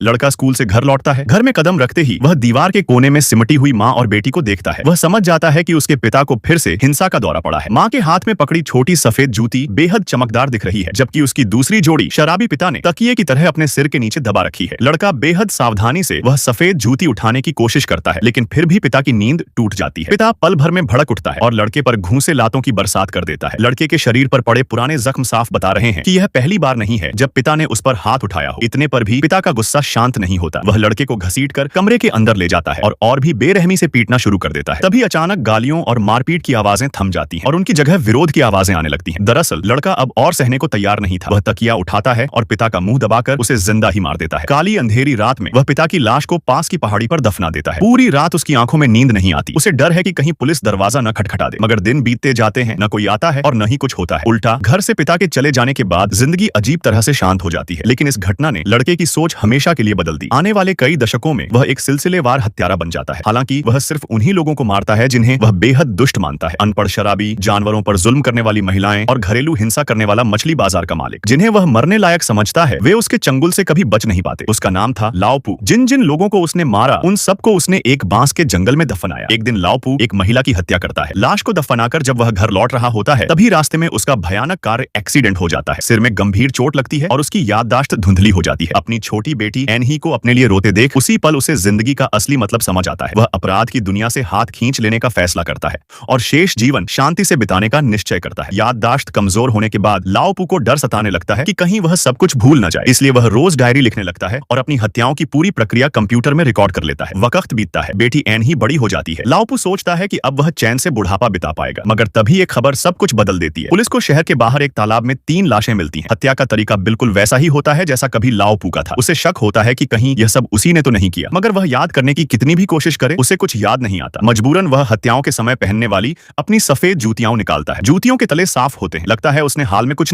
लड़का स्कूल से घर लौटता है। घर में कदम रखते ही वह दीवार के कोने में सिमटी हुई माँ और बेटी को देखता है। वह समझ जाता है कि उसके पिता को फिर से हिंसा का दौरा पड़ा है। माँ के हाथ में पकड़ी छोटी सफेद जूती बेहद चमकदार दिख रही है, जबकि उसकी दूसरी जोड़ी शराबी पिता ने तकिए की तरह अपने सिर के नीचे दबा रखी है। लड़का बेहद सावधानी से वह सफेद जूती उठाने की कोशिश करता है, लेकिन फिर भी पिता की नींद टूट जाती है। पिता पल भर में भड़क उठता है और लड़के पर घूंसे लातों की बरसात कर देता है। लड़के के शरीर पर पड़े पुराने जख्म साफ बता रहे हैं कि यह पहली बार नहीं है जब पिता ने उस पर हाथ उठाया हो। इतने पर भी पिता का गुस्सा शांत नहीं होता। वह लड़के को घसीटकर कमरे के अंदर ले जाता है और भी बेरहमी से पीटना शुरू कर देता है। तभी अचानक गालियों और मारपीट की आवाजें थम जाती हैं और उनकी जगह विरोध की आवाजें आने लगती हैं। दरअसल लड़का अब और सहने को तैयार नहीं था। वह तकिया उठाता है और पिता का मुंह दबाकर उसे जिंदा ही मार देता है। काली अंधेरी रात में वह पिता की लाश को पास की पहाड़ी पर दफना देता है। पूरी रात उसकी आंखों में नींद नहीं आती। उसे डर है कि कहीं पुलिस दरवाजा न खटखटा दे, मगर दिन बीतते जाते हैं, न कोई आता है और न ही कुछ होता है। उल्टा घर से पिता के चले जाने के बाद जिंदगी अजीब तरह से शांत हो जाती है। लेकिन इस घटना ने लड़के की सोच हमेशा के लिए बदल दी। आने वाले कई दशकों में वह एक सिलसिलेवार हत्यारा बन जाता है। हालांकि वह सिर्फ उन्हीं लोगों को मारता है जिन्हें वह बेहद दुष्ट मानता है। अनपढ़ शराबी, जानवरों पर जुल्म करने वाली महिलाएं और घरेलू हिंसा करने वाला मछली बाजार का मालिक। जिन्हें वह मरने लायक समझता है वे उसके चंगुल से कभी बच नहीं पाते। उसका नाम था लाओपू। जिन जिन लोगों को उसने मारा उन सबको उसने एक बांस के जंगल में दफनाया। एक दिन लाओपू एक महिला की हत्या करता है। लाश को दफनाकर जब वह घर लौट रहा होता है, तभी रास्ते में उसका भयानक कार एक्सीडेंट हो जाता है। सिर में गंभीर चोट लगती है और उसकी याददाश्त धुंधली हो जाती है। अपनी छोटी बेटी एनही को अपने लिए रोते देख उसी पल उसे जिंदगी का असली मतलब समझ आता है। वह अपराध की दुनिया से हाथ खींच लेने का फैसला करता है और शेष जीवन शांति से बिताने का निश्चय करता है। याददाश्त कमजोर होने के बाद लाओपू को डर सताने लगता है कि कहीं वह सब कुछ भूल न जाए, इसलिए वह रोज डायरी लिखने लगता है और अपनी हत्याओं की पूरी प्रक्रिया कंप्यूटर में रिकॉर्ड कर लेता है। वक्त बीतता है, बेटी एनही बड़ी हो जाती है। लाओपू सोचता है कि अब वह चैन से बुढ़ापा बिता पाएगा, मगर तभी एक खबर सब कुछ बदल देती है। पुलिस को शहर के बाहर एक तालाब में 3 लाशें मिलती हैं। हत्या का तरीका बिल्कुल वैसा ही होता है जैसा कभी लाओपू का था। उसे शक होता है कि कहीं यह सब उसी ने तो नहीं किया, मगर वह याद करने की कितनी भी कोशिश करे उसे कुछ याद नहीं आता। मजबूरन वह हत्याओं के समय पहनने वाली अपनी सफेद जूतियां निकालता है। जूतियों के तले साफ होते हैं। लगता है उसने हाल में कुछ